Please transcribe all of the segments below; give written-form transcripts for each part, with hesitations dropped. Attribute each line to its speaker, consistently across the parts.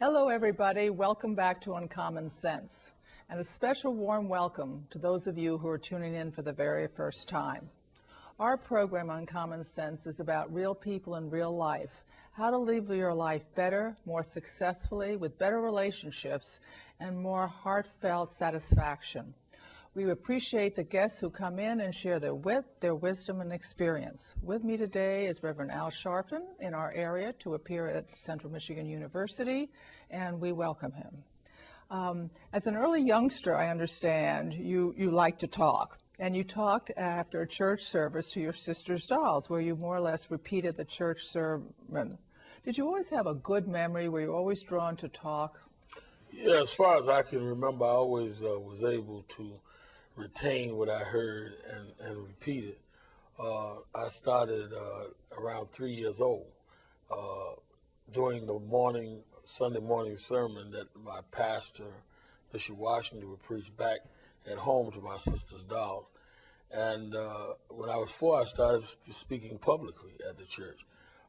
Speaker 1: Hello, everybody. Welcome back to Uncommon Sense, and a special warm welcome to those of you who are tuning in for the very first time. Our program, Uncommon Sense, is about real people in real life, how to live your life better, more successfully, with better relationships, and more heartfelt satisfaction. We appreciate the guests who come in and share their wit, their wisdom, and experience. With me today is Reverend Al Sharpton in our area to appear at Central Michigan University, and we welcome him. As an early youngster, I understand you like to talk, and you talked after a church service to your sister's dolls, where you more or less repeated the church sermon. Did you always have a good memory? Were you always drawn to talk?
Speaker 2: Yeah, as far as I can remember, I always was able to retain what I heard and repeat it. I started around 3 years old during the Sunday morning sermon that my pastor, Bishop Washington, would preach back at home to my sister's dolls. And when I was 4, I started speaking publicly at the church.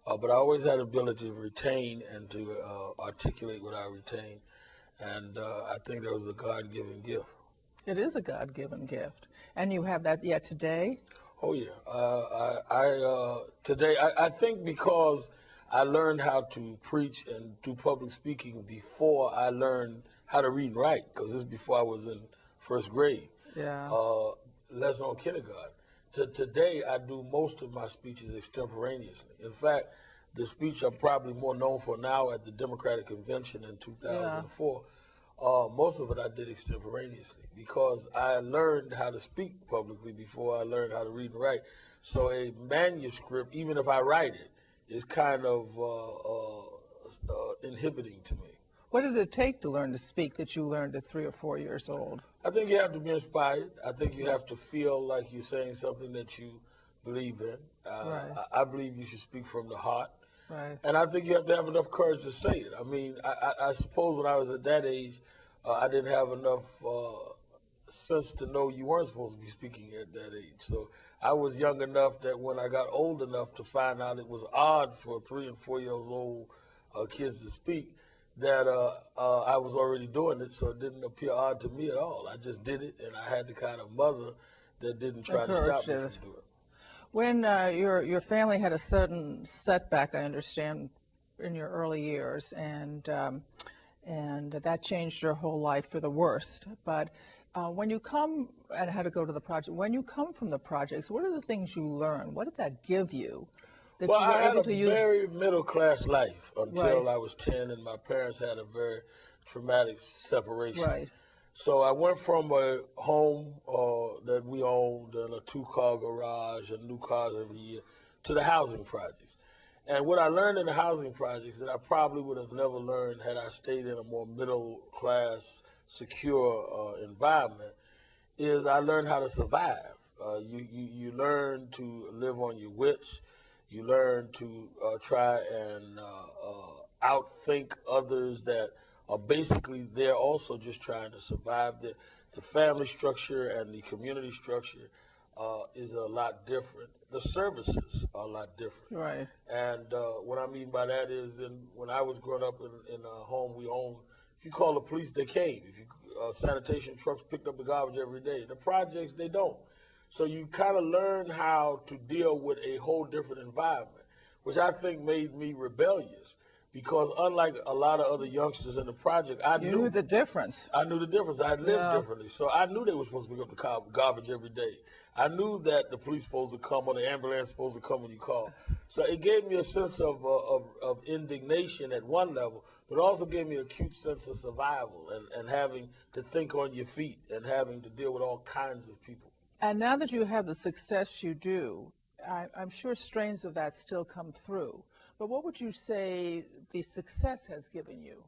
Speaker 2: But I always had the ability to retain and to articulate what I retained. And I think that was a God-given gift.
Speaker 1: It is a God-given gift. And you have that yet today?
Speaker 2: Oh, yeah. Today, I think because I learned how to preach and do public speaking before I learned how to read and write, because this is before I was in first grade.
Speaker 1: Yeah.
Speaker 2: Less on kindergarten. Today, I do most of my speeches extemporaneously. In fact, the speech I'm probably more known for now at the Democratic Convention in 2004, most of it I did extemporaneously because I learned how to speak publicly before I learned how to read and write. So a manuscript, even if I write it, is kind of inhibiting to me.
Speaker 1: What did it take to learn to speak that you learned at 3 or 4 years old?
Speaker 2: I think you have to be inspired. I think you have to feel like you're saying something that you believe in.
Speaker 1: Right.
Speaker 2: I believe you should speak from the heart.
Speaker 1: Right.
Speaker 2: And I think you have to have enough courage to say it. I mean, I suppose when I was at that age, I didn't have enough sense to know you weren't supposed to be speaking at that age. So I was young enough that when I got old enough to find out it was odd for 3 and 4 years old kids to speak, that I was already doing it, so it didn't appear odd to me at all. I just did it, and I had the kind of mother that didn't try to stop me from doing it.
Speaker 1: When your family had a sudden setback, I understand, in your early years, and that changed your whole life for the worst. But when you come and had to go to the project, when you come from the projects, what are the things you learn? What did that give you? That
Speaker 2: well,
Speaker 1: you were
Speaker 2: I had
Speaker 1: able
Speaker 2: a
Speaker 1: to use?
Speaker 2: very middle-class life until
Speaker 1: Right.
Speaker 2: I was 10, and my parents had a very traumatic separation.
Speaker 1: Right.
Speaker 2: So I went from a home that we owned and a 2-car garage and new cars every year to the housing projects. And what I learned in the housing projects that I probably would have never learned had I stayed in a more middle-class, secure environment is I learned how to survive. You learn to live on your wits. You learn to try and outthink others that are basically they're also just trying to survive. The family structure and the community structure is a lot different. The services are a lot different.
Speaker 1: Right.
Speaker 2: And what I mean by that is when I was growing up in a home we owned, if you call the police, they came. If you sanitation trucks picked up the garbage every day. The projects, they don't. So you kind of learn how to deal with a whole different environment, which I think made me rebellious. Because unlike a lot of other youngsters in the project, I knew
Speaker 1: the difference.
Speaker 2: I knew the difference. I had lived differently. So I knew they were supposed to pick up the garbage every day. I knew that the police supposed to come or the ambulance supposed to come when you call. So it gave me a sense of indignation at one level, but it also gave me an acute sense of survival and having to think on your feet and having to deal with all kinds of people.
Speaker 1: And now that you have the success you do, I'm sure strains of that still come through. But what would you say the success has given you?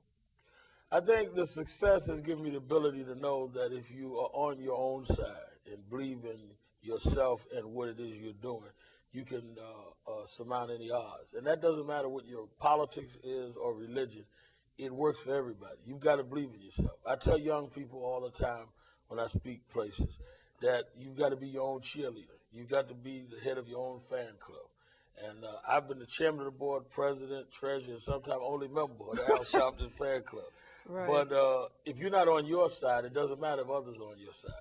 Speaker 2: I think the success has given me the ability to know that if you are on your own side and believe in yourself and what it is you're doing, you can surmount any odds. And that doesn't matter what your politics is or religion. It works for everybody. You've got to believe in yourself. I tell young people all the time when I speak places that you've got to be your own cheerleader. You've got to be the head of your own fan club. And I've been the chairman of the board, president, treasurer, and sometimes only member of the Al Sharpton fan club.
Speaker 1: Right.
Speaker 2: But if you're not on your side, it doesn't matter if others are on your side.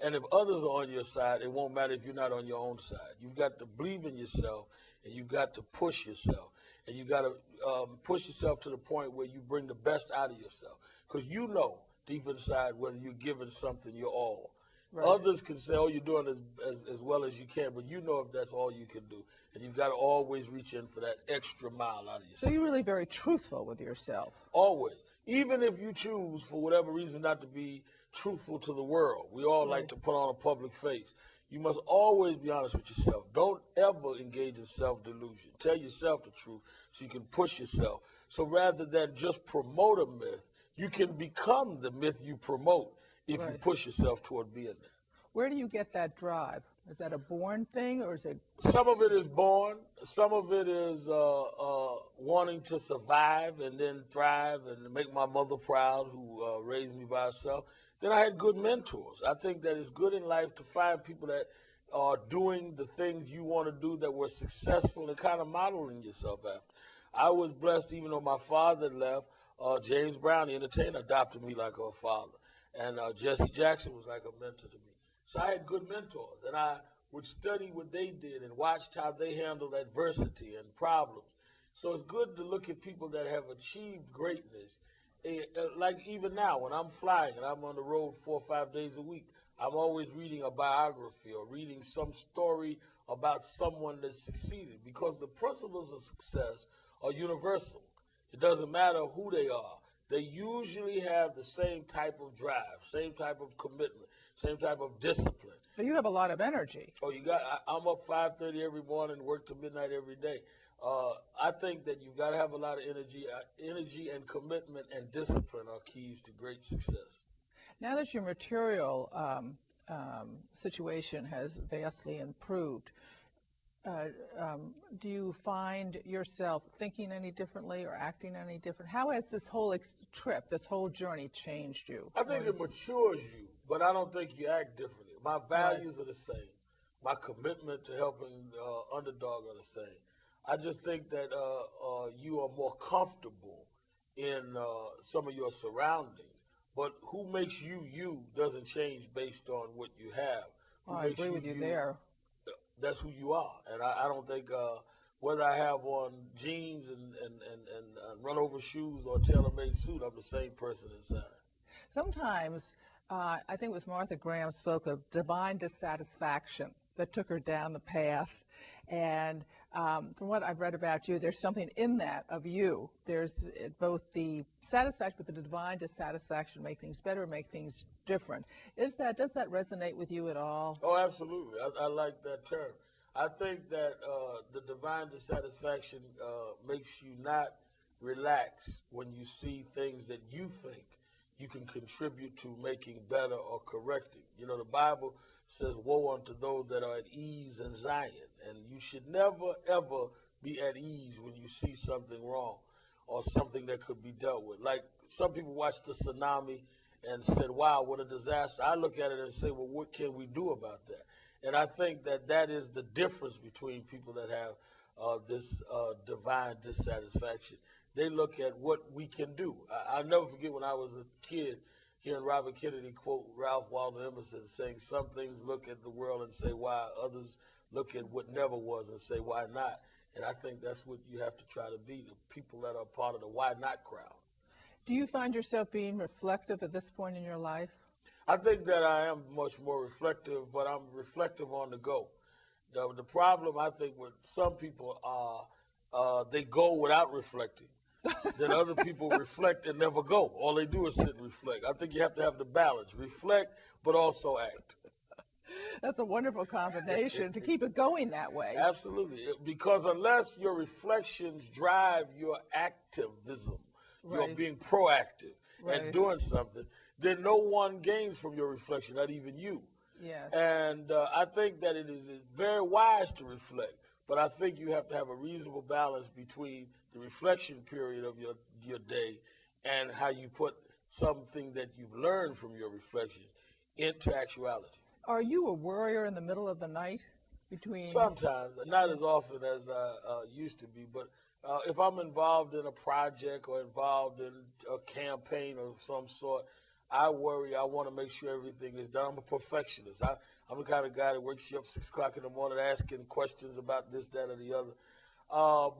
Speaker 2: And if others are on your side, it won't matter if you're not on your own side. You've got to believe in yourself, and you've got to push yourself. And you've got to push yourself to the point where you bring the best out of yourself. Because you know deep inside whether you're giving something your all. Right. Others can say, oh, you're doing as well as you can, but you know if that's all you can do. And you've got to always reach in for that extra mile out of yourself.
Speaker 1: So you're really very truthful with yourself.
Speaker 2: Always. Even if you choose, for whatever reason, not to be truthful to the world. We all like to put on a public face. You must always be honest with yourself. Don't ever engage in self-delusion. Tell yourself the truth so you can push yourself. So rather than just promote a myth, you can become the myth you promote if you push yourself toward being there.
Speaker 1: Where do you get that drive? Is that a born thing, or is it?
Speaker 2: Some of it is born. Some of it is wanting to survive and then thrive and make my mother proud, who raised me by herself. Then I had good mentors. I think that it's good in life to find people that are doing the things you want to do, that were successful, and kind of modeling yourself after. I was blessed, even though my father left, James Brown, the entertainer, adopted me like a father. And Jesse Jackson was like a mentor to me. So I had good mentors, and I would study what they did and watched how they handled adversity and problems. So it's good to look at people that have achieved greatness. Like even now, when I'm flying and I'm on the road 4 or 5 days a week, I'm always reading a biography or reading some story about someone that succeeded, because the principles of success are universal. It doesn't matter who they are. They usually have the same type of drive, same type of commitment, same type of discipline.
Speaker 1: So you have a lot of energy.
Speaker 2: Oh, I'm up 5:30 every morning, work till midnight every day. I think that you've got to have a lot of energy. Energy and commitment and discipline are keys to great success.
Speaker 1: Now that your material situation has vastly improved, do you find yourself thinking any differently or acting any different? How has this whole trip, this whole journey changed you?
Speaker 2: I think it matures you, but I don't think you act differently. My values are the same. My commitment to helping underdog are the same. I just think that you are more comfortable in some of your surroundings. But who makes you you doesn't change based on what you have.
Speaker 1: Oh, I agree with you there.
Speaker 2: That's who you are. And I don't think whether I have on jeans and run over shoes or tailor-made suit, I'm the same person inside.
Speaker 1: Sometimes, I think it was Martha Graham spoke of divine dissatisfaction that took her down the path. And from what I've read about you, there's something in that of you. There's both the satisfaction, but the divine dissatisfaction, make things better, make things different. Does that resonate with you at all?
Speaker 2: Oh, absolutely. I like that term. I think that the divine dissatisfaction makes you not relax when you see things that you think you can contribute to making better or correcting. You know, the Bible says, woe unto those that are at ease in Zion. And you should never, ever be at ease when you see something wrong or something that could be dealt with. Like some people watched the tsunami and said, wow, what a disaster. I look at it and say, well, what can we do about that? And I think that that is the difference between people that have this divine dissatisfaction. They look at what we can do. I'll never forget when I was a kid, hearing Robert Kennedy quote Ralph Waldo Emerson saying, some things look at the world and say why, others look at what never was and say why not. And I think that's what you have to try to be, the people that are part of the why not crowd.
Speaker 1: Do you find yourself being reflective at this point in your life?
Speaker 2: I think that I am much more reflective, but I'm reflective on the go. The problem, I think, with some people are they go without reflecting. Then other people reflect and never go. All they do is sit and reflect. I think you have to have the balance. Reflect, but also act.
Speaker 1: That's a wonderful combination to keep it going that way.
Speaker 2: Absolutely. Because unless your reflections drive your activism, you're being proactive and doing something, then no one gains from your reflection, not even you.
Speaker 1: Yes.
Speaker 2: And I think that it is very wise to reflect, but I think you have to have a reasonable balance between the reflection period of your day and how you put something that you've learned from your reflections into actuality.
Speaker 1: Are you a worrier in the middle of the night? between?
Speaker 2: Sometimes, not as often as I used to be, but if I'm involved in a project or involved in a campaign of some sort, I worry. I want to make sure everything is done. I'm a perfectionist. I'm the kind of guy that wakes you up 6 o'clock in the morning asking questions about this, that, or the other.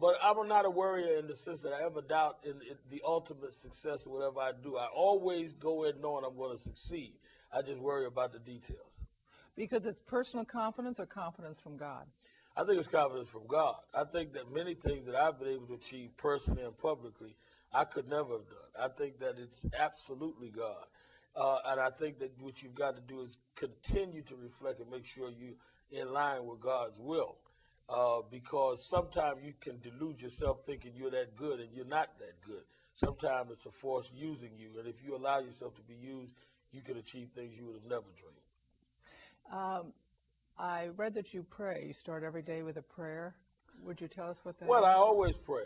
Speaker 2: But I'm not a worrier in the sense that I ever doubt in the ultimate success of whatever I do. I always go in knowing I'm going to succeed. I just worry about the details.
Speaker 1: Because it's personal confidence or confidence from God?
Speaker 2: I think it's confidence from God. I think that many things that I've been able to achieve personally and publicly, I could never have done. I think that it's absolutely God. And I think that what you've got to do is continue to reflect and make sure you're in line with God's will. Because sometimes you can delude yourself thinking you're that good and you're not that good. Sometimes it's a force using you. And if you allow yourself to be used, you can achieve things you would have never dreamed.
Speaker 1: I read that you pray. You start every day with a prayer. Would you tell us what that is?
Speaker 2: Well, I always pray.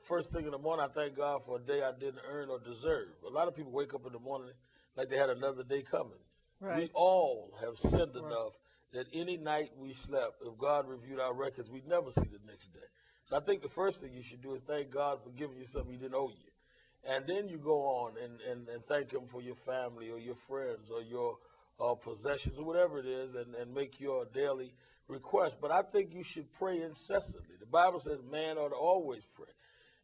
Speaker 2: First thing in the morning, I thank God for a day I didn't earn or deserve. A lot of people wake up in the morning like they had another day coming. Right. We all have sinned enough that any night we slept, if God reviewed our records, we'd never see the next day. So I think the first thing you should do is thank God for giving you something he didn't owe you. And then you go on and thank him for your family or your friends or your possessions or whatever it is and make your daily request. But I think you should pray incessantly. The Bible says man ought to always pray.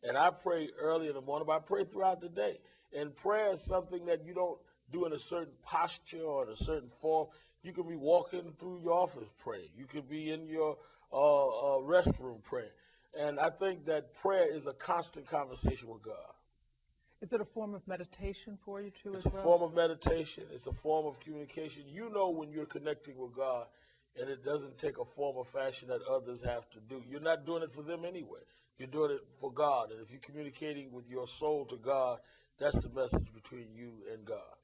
Speaker 2: And I pray early in the morning, but I pray throughout the day. And prayer is something that you don't do in a certain posture or in a certain form. You can be walking through your office praying. You could be in your restroom praying. And I think that prayer is a constant conversation with God.
Speaker 1: Is it a form of meditation for you too?
Speaker 2: It's a form of meditation. It's a form of communication. You know when you're connecting with God, and it doesn't take a form or fashion that others have to do. You're not doing it for them anyway. You're doing it for God. And if you're communicating with your soul to God, that's the message between you and God.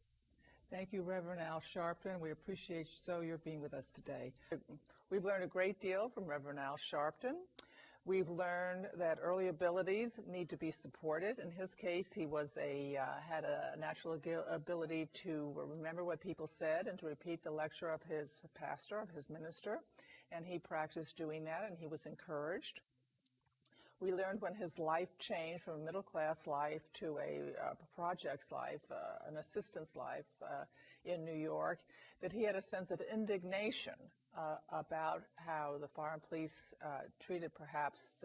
Speaker 1: Thank you, Reverend Al Sharpton. We appreciate your being with us today. We've learned a great deal from Reverend Al Sharpton. We've learned that early abilities need to be supported. In his case, he had a natural ability to remember what people said and to repeat the lecture of his pastor, of his minister, and he practiced doing that, and he was encouraged. We learned when his life changed from a middle-class life to a projects life, an assistant's life in New York, that he had a sense of indignation about how the fire and police treated perhaps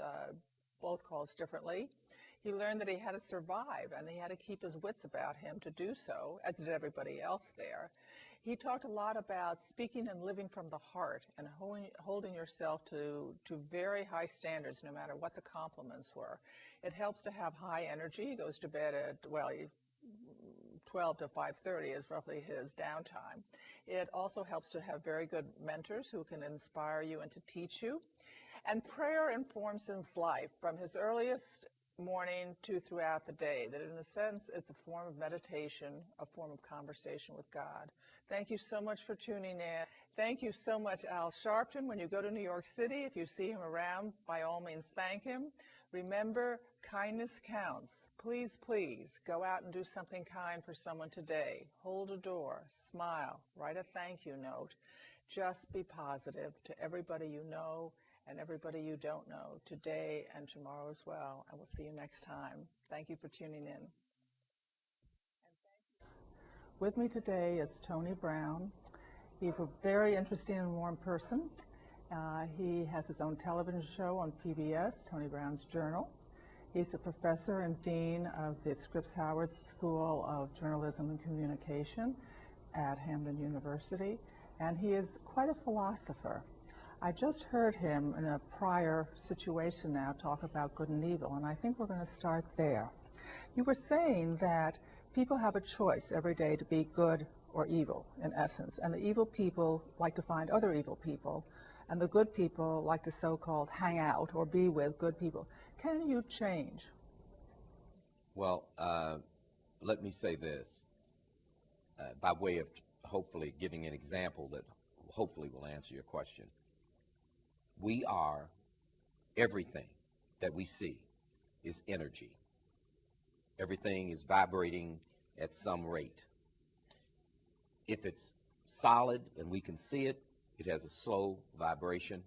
Speaker 1: both calls differently. He learned that he had to survive and he had to keep his wits about him to do so, as did everybody else there. He talked a lot about speaking and living from the heart and holding yourself to very high standards no matter what the compliments were. It helps to have high energy. He goes to bed at, 12 to 5:30 is roughly his downtime. It also helps to have very good mentors who can inspire you and to teach you. And prayer informs his life from his earliest morning to throughout the day, that in a sense it's a form of meditation, a form of conversation with God. Thank you so much for tuning in. Thank you so much, Al Sharpton. When you go to New York City, if you see him around, by all means thank him. Remember, kindness counts. Please, please go out and do something kind for someone today. Hold a door, smile, write a thank you note. Just be positive to everybody you know and everybody you don't know today and tomorrow as well. And we'll see you next time. Thank you for tuning in. With me today is Tony Brown. He's a very interesting and warm person. He has his own television show on PBS, Tony Brown's Journal. He's a professor and dean of the Scripps Howard School of Journalism and Communication at Hamden University, and he is quite a philosopher. I just heard him in a prior situation now talk about good and evil, and I think we're going to start there. You were saying that people have a choice every day to be good or evil, in essence, and the evil people like to find other evil people, and the good people like to so-called hang out or be with good people. Can you change?
Speaker 3: Well, let me say this, by way of hopefully giving an example that hopefully will answer your question. We are, everything that we see is energy. Everything is vibrating at some rate. If it's solid and we can see it, It has a slow vibration.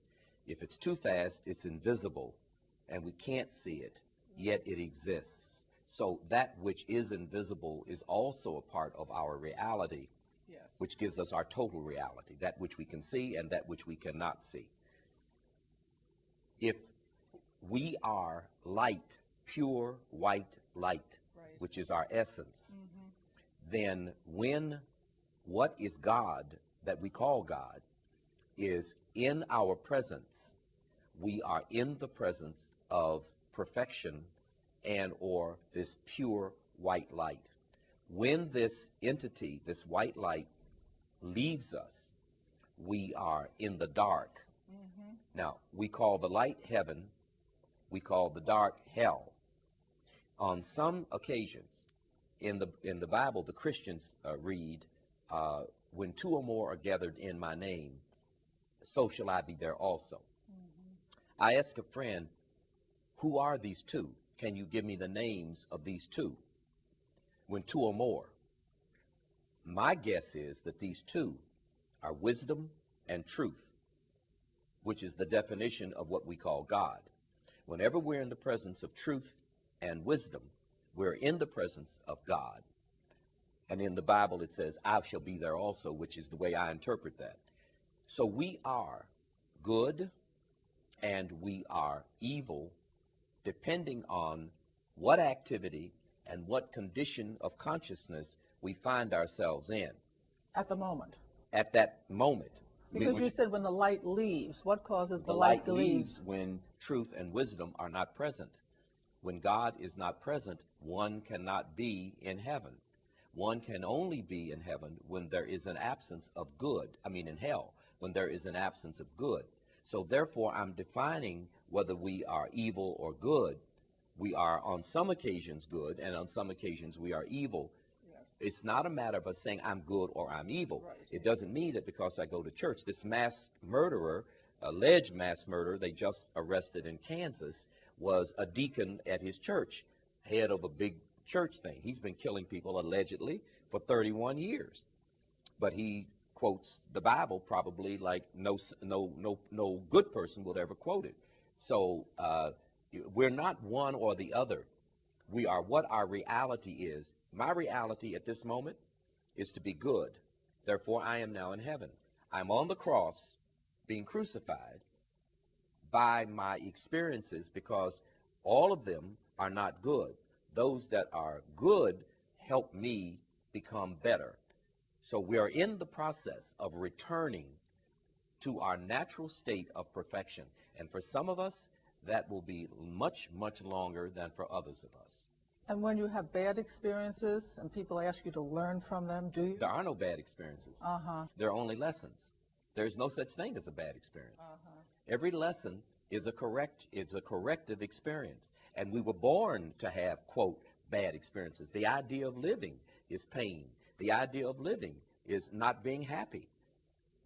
Speaker 3: If it's too fast, it's invisible, and we can't see it, yet it exists. So that which is invisible is also a part of our reality,
Speaker 1: Yes.
Speaker 3: which gives us our total reality, that which we can see and that which we cannot see. If we are light, pure white light,
Speaker 1: Right.
Speaker 3: which is our essence, then when what is God, that we call God, is in our presence, we are in the presence of perfection and or this pure white light. When this entity, this white light, leaves us, we are in the dark. Now, we call the light heaven, we call the dark hell. On some occasions, in the Bible, the Christians read, when two or more are gathered in my name, so shall I be there also. I asked a friend, who are these two? Can you give me the names of these two? When two or more. My guess is that these two are wisdom and truth, which is the definition of what we call God. Whenever we're in the presence of truth and wisdom, we're in the presence of God. And in the Bible it says, I shall be there also, which is the way I interpret that. So we are good and we are evil, depending on what activity and what condition of consciousness we find ourselves in.
Speaker 1: At the moment.
Speaker 3: At that moment.
Speaker 1: Because you said when the light leaves, what causes
Speaker 3: the
Speaker 1: light to
Speaker 3: light
Speaker 1: leave?
Speaker 3: leaves when truth and wisdom are not present. When God is not present, one cannot be in heaven. One can only be in heaven when there is an absence of good. I mean in hell, when there is an absence of good. So therefore, I'm defining whether we are evil or good. We are on some occasions good, and on some occasions we are evil.
Speaker 1: Yes.
Speaker 3: It's not a matter of us saying I'm good or I'm evil.
Speaker 1: Right.
Speaker 3: It doesn't mean that because I go to church. This mass murderer, alleged mass murderer they just arrested in Kansas, was a deacon at his church, head of a big church thing. He's been killing people allegedly for 31 years. But he quotes the Bible probably like no good person would ever quote it. So we're not one or the other. We are what our reality is. My reality at this moment is to be good. Therefore, I am now in heaven. I'm on the cross being crucified by my experiences because all of them are not good. Those that are good help me become better. So we are in the process of returning to our natural state of perfection. And for some of us, that will be much, much longer than for others of us.
Speaker 1: And when you have bad experiences and people ask you to learn from them, do you?
Speaker 3: There are no bad experiences. There are only lessons. There's no such thing as a bad experience. Every lesson is a corrective experience. And we were born to have, quote, bad experiences. The idea of living is pain. The idea of living is not being happy.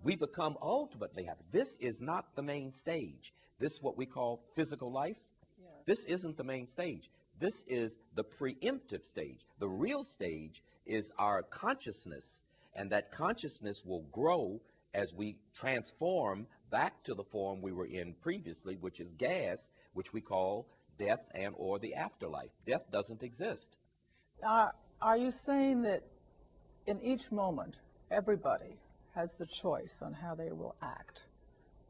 Speaker 3: We become ultimately happy. This is not the main stage. This is what we call physical life.
Speaker 1: Yes.
Speaker 3: This isn't the main stage. This is the preemptive stage. The real stage is our consciousness, and that consciousness will grow as we transform back to the form we were in previously, which is gas, which we call death and or the afterlife. Death doesn't exist.
Speaker 1: Are you saying that in each moment, everybody has the choice on how they will act,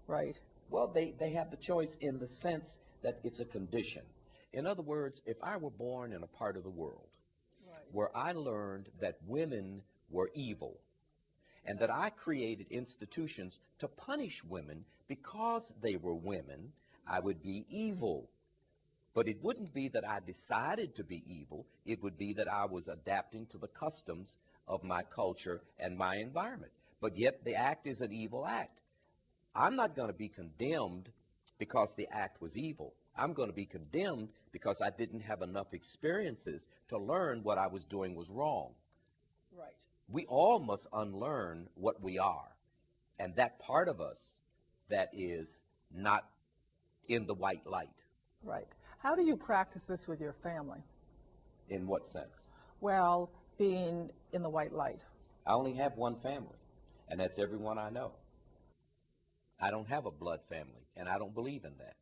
Speaker 1: right?
Speaker 3: Well, they have the choice in the sense that it's a condition. In other words, if I were born in a part of the world where I learned that women were evil and that I created institutions to punish women because they were women, I would be evil. But it wouldn't be that I decided to be evil. It would be that I was adapting to the customs of my culture and my environment. But yet the act is an evil act. I'm not going to be condemned because the act was evil. I'm going to be condemned because I didn't have enough experiences to learn what I was doing was wrong.
Speaker 1: Right.
Speaker 3: We all must unlearn what we are. And that part of us that is not in the white light.
Speaker 1: Right. How do you practice this with your family?
Speaker 3: In what sense?
Speaker 1: Well, being in the white light.
Speaker 3: I only have one family, and that's everyone I know. I don't have a blood family, and I don't believe in that.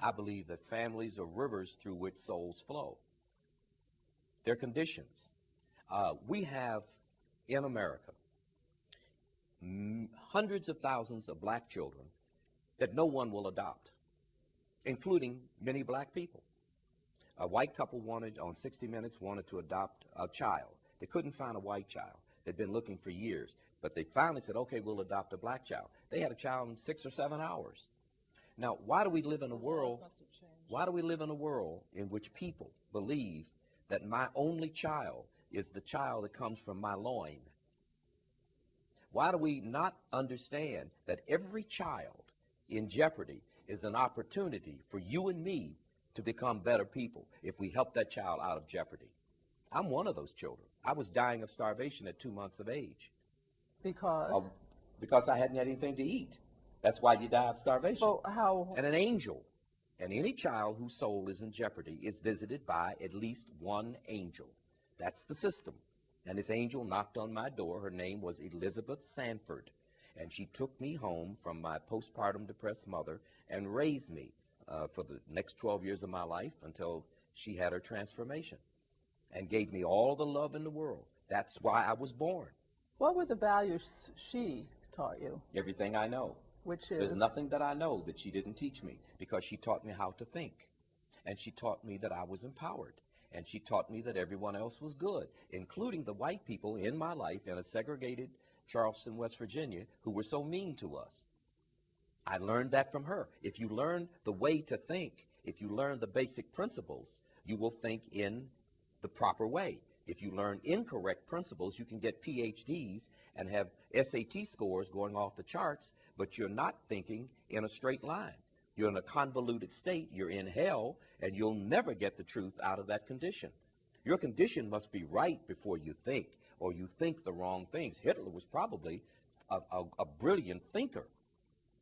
Speaker 3: I believe that families are rivers through which souls flow. They're conditions. We have, in America, hundreds of thousands of black children that no one will adopt, including many black people. A white couple on 60 Minutes, wanted to adopt a child. They couldn't find a white child. They'd been looking for years, but they finally said, okay, we'll adopt a black child. They had a child in 6 or 7 hours. Now, why do we live in a world in which people believe that my only child is the child that comes from my loin? Why do we not understand that every child in jeopardy is an opportunity for you and me to become better people if we help that child out of jeopardy? I'm one of those children. I was dying of starvation at 2 months of age.
Speaker 1: Because?
Speaker 3: Because I hadn't had anything to eat. That's why you die of starvation.
Speaker 1: Well, how?
Speaker 3: And an angel, and any child whose soul is in jeopardy, is visited by at least one angel. That's the system. And this angel knocked on my door. Her name was Elizabeth Sanford. And she took me home from my postpartum depressed mother and raised me for the next 12 years of my life until she had her transformation, and gave me all the love in the world. That's why I was born.
Speaker 1: What were the values she taught you?
Speaker 3: Everything I know.
Speaker 1: Which is?
Speaker 3: There's nothing that I know that she didn't teach me, because she taught me how to think. And she taught me that I was empowered. And she taught me that everyone else was good, including the white people in my life in a segregated Charleston, West Virginia, who were so mean to us. I learned that from her. If you learn the way to think, if you learn the basic principles, you will think in the proper way. If you learn incorrect principles, you can get PhDs and have SAT scores going off the charts, but you're not thinking in a straight line. You're in a convoluted state, you're in hell, and you'll never get the truth out of that condition. Your condition must be right before you think, or you think the wrong things. Hitler was probably a brilliant thinker,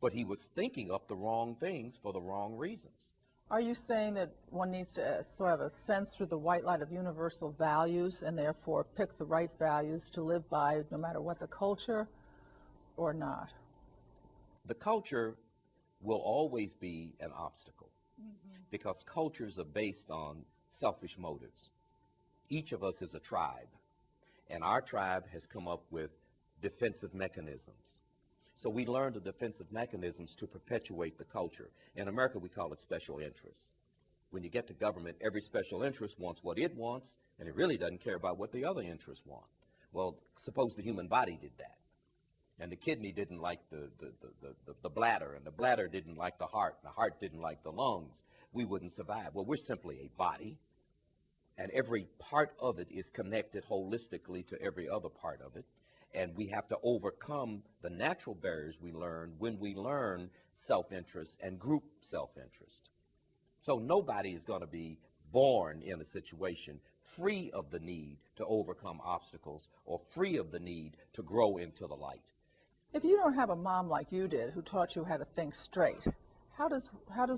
Speaker 3: but he was thinking up the wrong things for the wrong reasons.
Speaker 1: Are you saying that one needs to sort of a sense through the white light of universal values and therefore pick the right values to live by no matter what the culture, or not?
Speaker 3: The culture will always be an obstacle, because cultures are based on selfish motives. Each of us is a tribe, and our tribe has come up with defensive mechanisms. So we learn the defensive mechanisms to perpetuate the culture. In America, we call it special interests. When you get to government, every special interest wants what it wants, and it really doesn't care about what the other interests want. Well, suppose the human body did that, and the kidney didn't like the bladder, and the bladder didn't like the heart didn't like the lungs. We wouldn't survive. Well, we're simply a body, and every part of it is connected holistically to every other part of it. And we have to overcome the natural barriers we learn when we learn self-interest and group self-interest. So nobody is going to be born in a situation free of the need to overcome obstacles or free of the need to grow into the light.
Speaker 1: If you don't have a mom like you did who taught you how to think straight, how does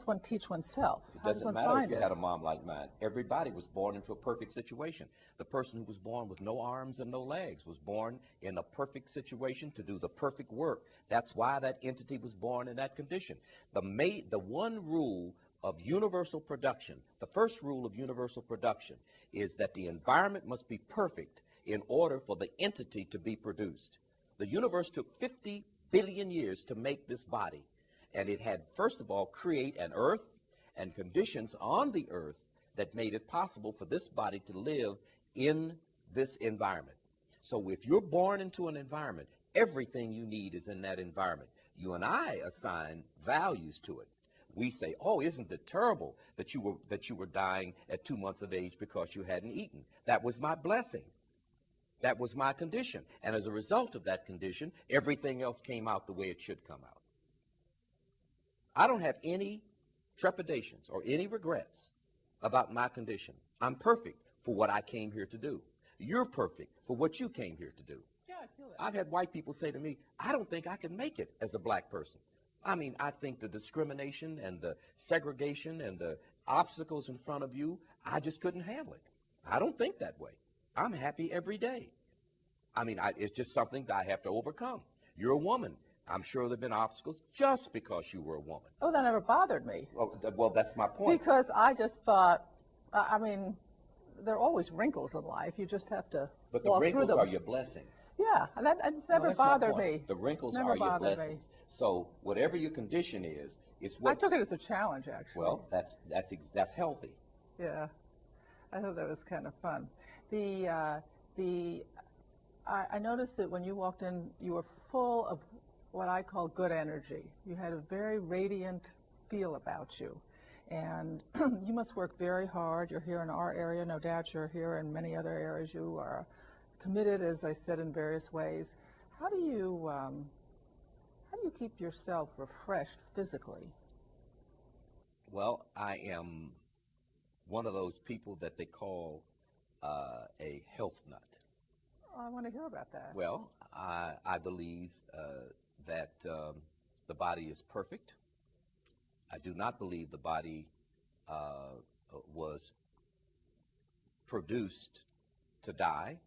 Speaker 1: one teach oneself?
Speaker 3: It doesn't matter if you had a mom like mine. Everybody was born into a perfect situation. The person who was born with no arms and no legs was born in a perfect situation to do the perfect work. That's why that entity was born in that condition. The one rule of universal production, the first rule of universal production, is that the environment must be perfect in order for the entity to be produced. The universe took 50 billion years to make this body. And it had, first of all, create an earth and conditions on the earth that made it possible for this body to live in this environment. So if you're born into an environment, everything you need is in that environment. You and I assign values to it. We say, oh, isn't it terrible that you were dying at 2 months of age because you hadn't eaten? That was my blessing. That was my condition. And as a result of that condition, everything else came out the way it should come out. I don't have any trepidations or any regrets about my condition. I'm perfect for what I came here to do. You're perfect for what you came here to do.
Speaker 1: Yeah, I feel that.
Speaker 3: I've had white people say to me, I don't think I can make it as a black person. I mean, I think the discrimination and the segregation and the obstacles in front of you, I just couldn't handle it. I don't think that way. I'm happy every day. I mean, it's just something that I have to overcome. You're a woman. I'm sure there have been obstacles just because you were a woman.
Speaker 1: Oh, that never bothered me.
Speaker 3: Well, that's my point.
Speaker 1: Because I just thought, I mean, there are always wrinkles in life. You just have to
Speaker 3: But the
Speaker 1: walk
Speaker 3: wrinkles
Speaker 1: through them.
Speaker 3: are your blessings.
Speaker 1: Yeah, and it's never
Speaker 3: That's my
Speaker 1: bothered
Speaker 3: point.
Speaker 1: me.
Speaker 3: The wrinkles
Speaker 1: Never
Speaker 3: are your
Speaker 1: bothered me.
Speaker 3: blessings. So whatever your condition is, it's
Speaker 1: I
Speaker 3: what.
Speaker 1: took it as a challenge, actually.
Speaker 3: Well, that's healthy.
Speaker 1: Yeah, I thought that was kind of fun. I noticed that when you walked in, you were full of what I call good energy. You had a very radiant feel about you. And you must work very hard. You're here in our area. No doubt you're here in many other areas. You are committed, as I said, in various ways. How do you keep yourself refreshed physically?
Speaker 3: Well, I am one of those people that they call a health nut.
Speaker 1: Oh, I want to hear about that.
Speaker 3: Well, I believe that the body is perfect. I do not believe the body was produced to die.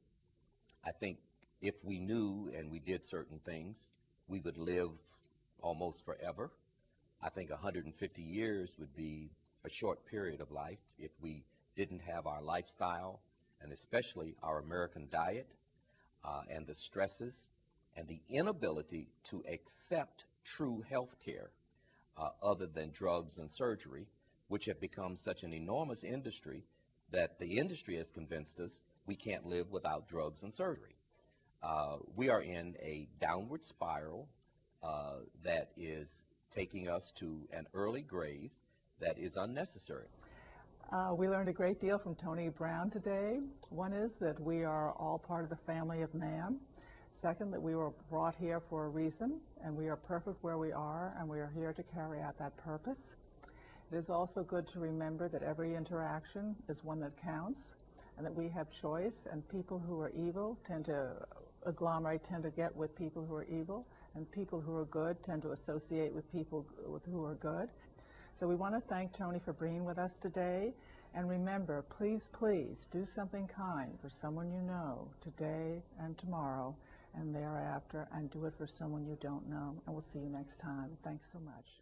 Speaker 3: I think if we knew and we did certain things, we would live almost forever. I think 150 years would be a short period of life if we didn't have our lifestyle, and especially our American diet, and the stresses and the inability to accept true health care other than drugs and surgery, which have become such an enormous industry that the industry has convinced us we can't live without drugs and surgery. We are in a downward spiral that is taking us to an early grave that is unnecessary.
Speaker 1: We learned a great deal from Tony Brown today. One is that we are all part of the family of man. Second, that we were brought here for a reason, and we are perfect where we are, and we are here to carry out that purpose. It is also good to remember that every interaction is one that counts, and that we have choice, and people who are evil tend to get with people who are evil, and people who are good tend to associate with people who are good. So we want to thank Tony for being with us today. And remember, please, please do something kind for someone you know today and tomorrow and thereafter, and do it for someone you don't know. And we'll see you next time. Thanks so much.